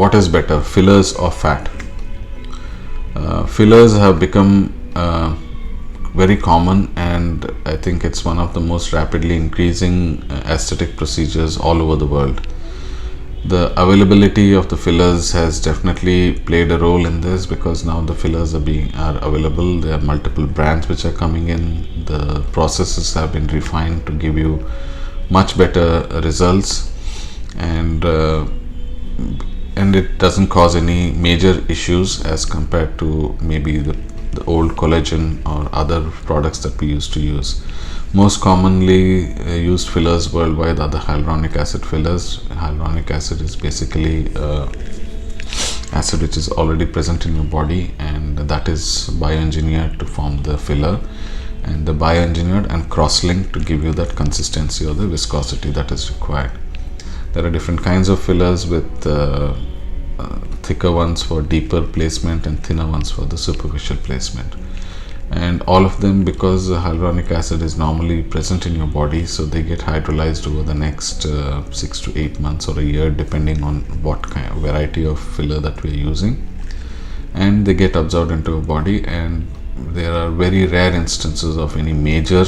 what is better, fillers or fat? Fillers have become very common, and I think it's one of the most rapidly increasing aesthetic procedures all over the world. The availability of the fillers has definitely played a role in this, because now the fillers are available. There are multiple brands which are coming in. The processes have been refined to give you much better results, and it doesn't cause any major issues as compared to maybe the old collagen or other products that we used to use. Most commonly used fillers worldwide are the hyaluronic acid fillers. Hyaluronic acid is basically acid which is already present in your body, and that is bioengineered to form the filler, and the bioengineered and cross-linked to give you that consistency or the viscosity that is required. There are different kinds of fillers, with thicker ones for deeper placement and thinner ones for the superficial placement. And all of them, because the hyaluronic acid is normally present in your body, so they get hydrolyzed over the next 6 to 8 months or a year, depending on what kind of variety of filler that we are using, and they get absorbed into your body. And there are very rare instances of any major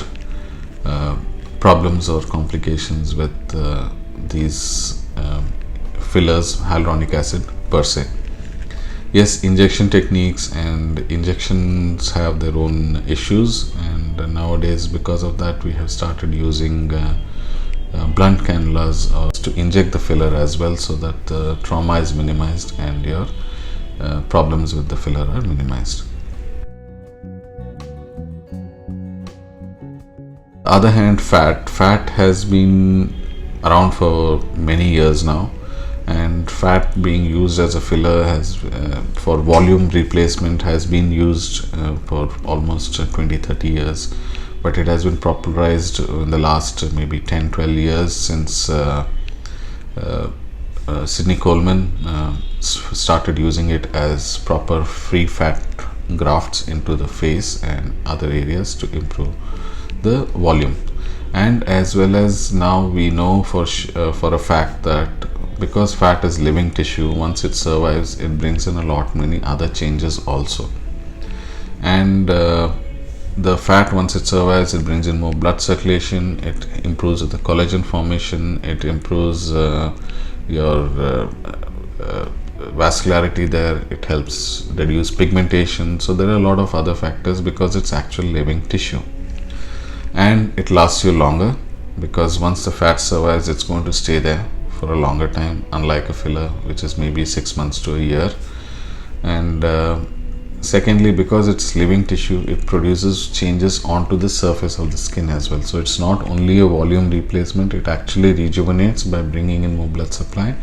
problems or complications with these fillers, hyaluronic acid per se. Yes, injection techniques and injections have their own issues, and nowadays because of that we have started using blunt cannulas to inject the filler as well, so that the trauma is minimized and your problems with the filler are minimized. On the other hand, fat has been around for many years now, and fat being used as a filler has for volume replacement has been used for almost 20-30 years, but it has been popularized in the last maybe 10-12 years since Sidney Coleman started using it as proper free fat grafts into the face and other areas to improve the volume. And as well as now we know for a fact that because fat is living tissue, once it survives, it brings in many other changes also. And the fat, once it survives, it brings in more blood circulation, it improves the collagen formation, it improves your vascularity there, it helps reduce pigmentation. So there are a lot of other factors, because it's actual living tissue. And it lasts you longer, because once the fat survives, it's going to stay there for a longer time, unlike a filler which is maybe 6 months to a year. And secondly, because it's living tissue, it produces changes onto the surface of the skin as well. So it's not only a volume replacement, it actually rejuvenates by bringing in more blood supply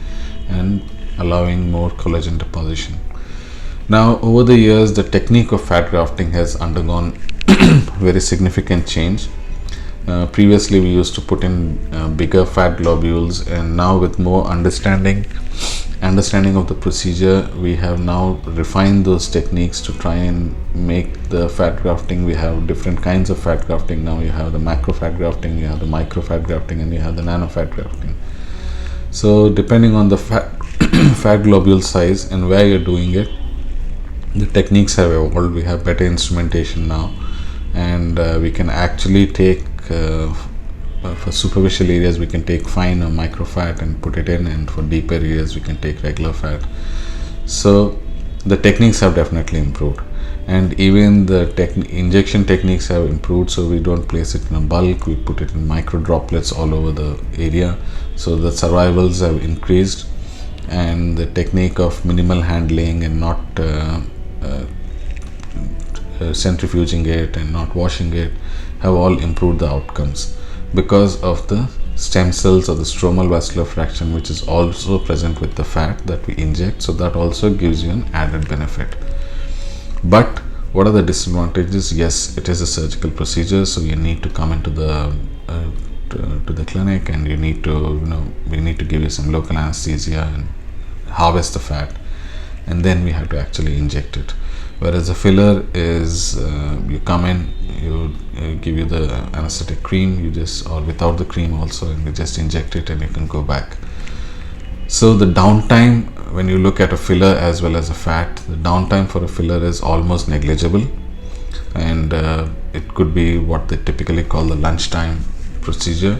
and allowing more collagen deposition. Now, over the years, the technique of fat grafting has undergone very significant change. Previously we used to put in bigger fat globules, and now with more understanding of the procedure, we have now refined those techniques to try and make the fat grafting. We have different kinds of fat grafting now. You have the macro fat grafting, you have the micro fat grafting, and you have the nano fat grafting. So depending on the fat globule size and where you're doing it, the techniques have evolved. We have better instrumentation now, and we can actually take for superficial areas we can take fine or micro fat and put it in, and for deeper areas we can take regular fat. So the techniques have definitely improved, and even the injection techniques have improved. So we don't place it in a bulk, we put it in micro droplets all over the area, so the survivals have increased, and the technique of minimal handling and not centrifuging it and not washing it have all improved the outcomes, because of the stem cells or the stromal vascular fraction, which is also present with the fat that we inject. So that also gives you an added benefit. But what are the disadvantages? Yes, it is a surgical procedure, so you need to come into the to the clinic, and you need to we need to give you some local anesthesia and harvest the fat, and then we have to actually inject it. Whereas a filler is you come in, you give you the anesthetic cream, or without the cream also, and you just inject it and you can go back. So the downtime when you look at a filler as well as a fat, the downtime for a filler is almost negligible, and it could be what they typically call the lunchtime procedure,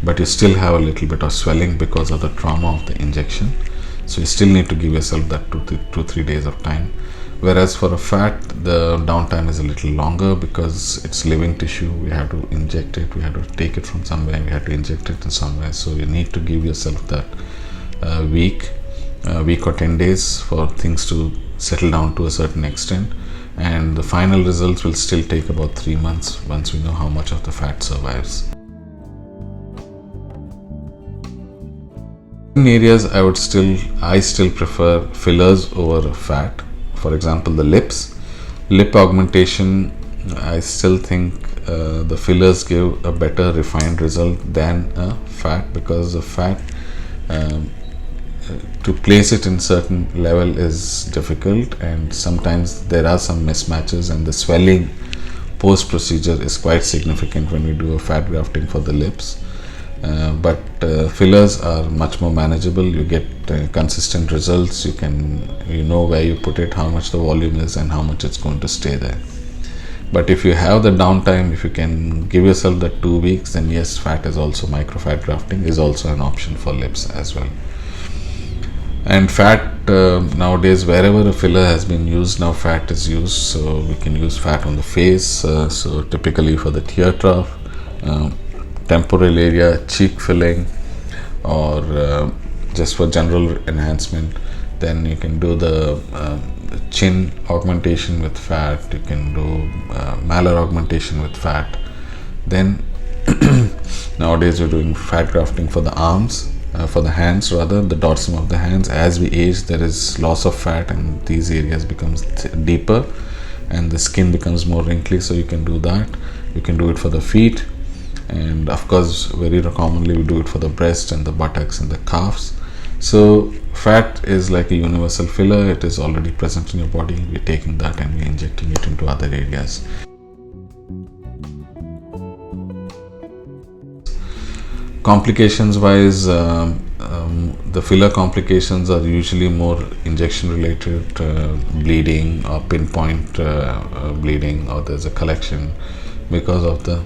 but you still have a little bit of swelling because of the trauma of the injection. So you still need to give yourself that 2-3 days of time. Whereas for a fat, the downtime is a little longer because it's living tissue. We have to inject it, we have to take it from somewhere, we have to inject it in somewhere. So you need to give yourself that week or 10 days for things to settle down to a certain extent. And the final results will still take about 3 months once we know how much of the fat survives. In areas, I still prefer fillers over fat. For example, the lips, lip augmentation, I still think the fillers give a better refined result than a fat, because the fat, to place it in certain level is difficult, and sometimes there are some mismatches, and the swelling post procedure is quite significant when we do a fat grafting for the lips. But fillers are much more manageable. You get consistent results. You know where you put it, how much the volume is, and how much it's going to stay there. But if you have the downtime, if you can give yourself that 2 weeks, then yes, fat is also, micro fat grafting is also an option for lips as well. And fat, nowadays wherever a filler has been used, now fat is used. So we can use fat on the face, so typically for the tear trough, temporal area, cheek filling, or just for general enhancement. Then you can do the chin augmentation with fat, you can do malar augmentation with fat. Then nowadays we're doing fat grafting for the arms, for the hands rather, the dorsum of the hands. As we age, there is loss of fat and these areas becomes deeper and the skin becomes more wrinkly, so you can do that. You can do it for the feet, and of course very commonly we do it for the breast and the buttocks and the calves. So fat is like a universal filler. It is already present in your body. We're taking that and we're injecting it into other areas. Complications wise, the filler complications are usually more injection related, bleeding or pinpoint bleeding, or there's a collection because of the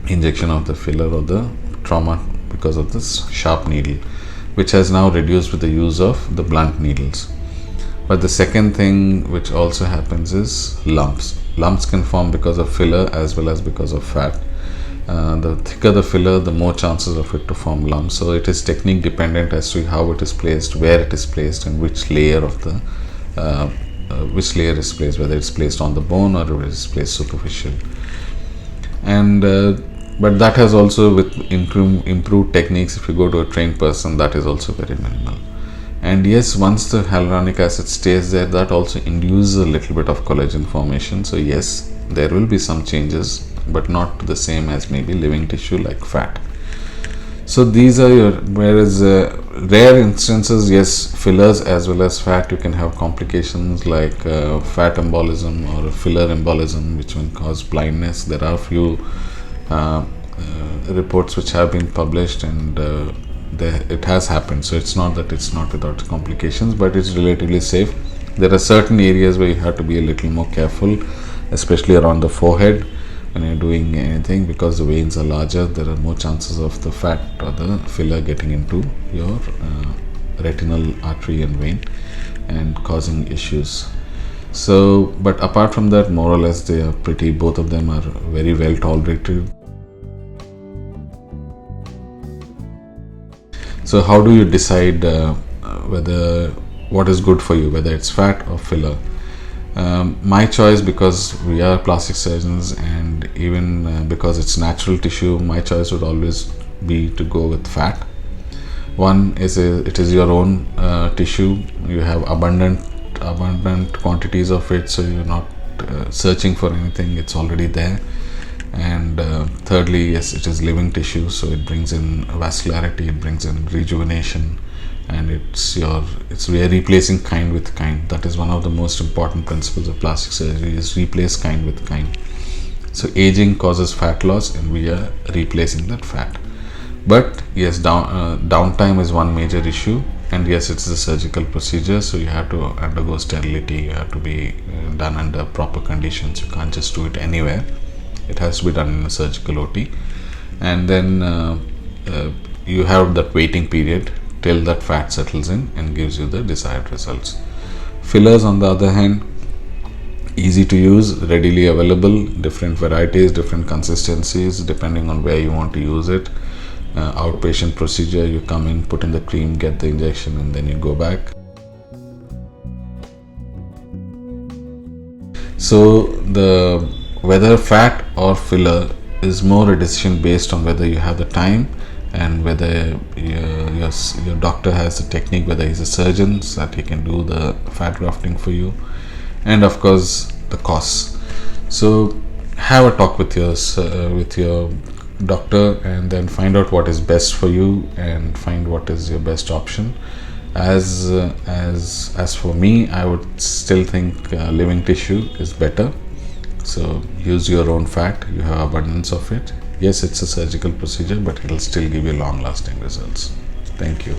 injection of the filler or the trauma because of this sharp needle, which has now reduced with the use of the blunt needles. But the second thing which also happens is lumps. Lumps can form because of filler as well as because of fat. The thicker the filler, the more chances of it to form lumps. So it is technique dependent as to how it is placed, where it is placed, and which layer of the is placed, whether it's placed on the bone or it is placed superficial. And but that has also, with improved techniques, if you go to a trained person, that is also very minimal. And yes, once the hyaluronic acid stays there, that also induces a little bit of collagen formation. So yes, there will be some changes, but not the same as maybe living tissue like fat. So these are your, whereas rare instances, yes, fillers as well as fat, you can have complications like fat embolism or a filler embolism, which can cause blindness. There are few reports which have been published, and it has happened. So it's not that it's not without complications, but it's relatively safe. There are certain areas where you have to be a little more careful, especially around the forehead when you're doing anything, because the veins are larger. There are more chances of the fat or the filler getting into your retinal artery and vein and causing issues. So, but apart from that, more or less they are pretty, both of them are very well tolerated. So how do you decide whether what is good for you, whether it's fat or filler? My choice, because we are plastic surgeons and even because it's natural tissue, my choice would always be to go with fat. One is it is your own tissue. You have abundant quantities of it, so you're not searching for anything, it's already there. And thirdly, yes, it is living tissue, so it brings in vascularity, it brings in rejuvenation, and we are replacing kind with kind. That is one of the most important principles of plastic surgery, is replace kind with kind. So aging causes fat loss and we are replacing that fat. But yes, downtime is one major issue. And yes, it's a surgical procedure, so you have to undergo sterility. You have to be done under proper conditions. You can't just do it anywhere. It has to be done in a surgical OT. And then you have that waiting period till that fat settles in and gives you the desired results. Fillers, on the other hand, easy to use, readily available, different varieties, different consistencies depending on where you want to use it. Outpatient procedure, you come in, put in the cream, get the injection, and then you go back. So the whether fat or filler is more a decision based on whether you have the time and whether your doctor has the technique, whether he's a surgeon so that he can do the fat grafting for you, and of course the costs. So have a talk with your doctor and then find out what is best for you and find what is your best option. As for me, I would still think living tissue is better. So use your own fat, you have abundance of it. Yes, it's a surgical procedure, but it will still give you long lasting results. Thank you.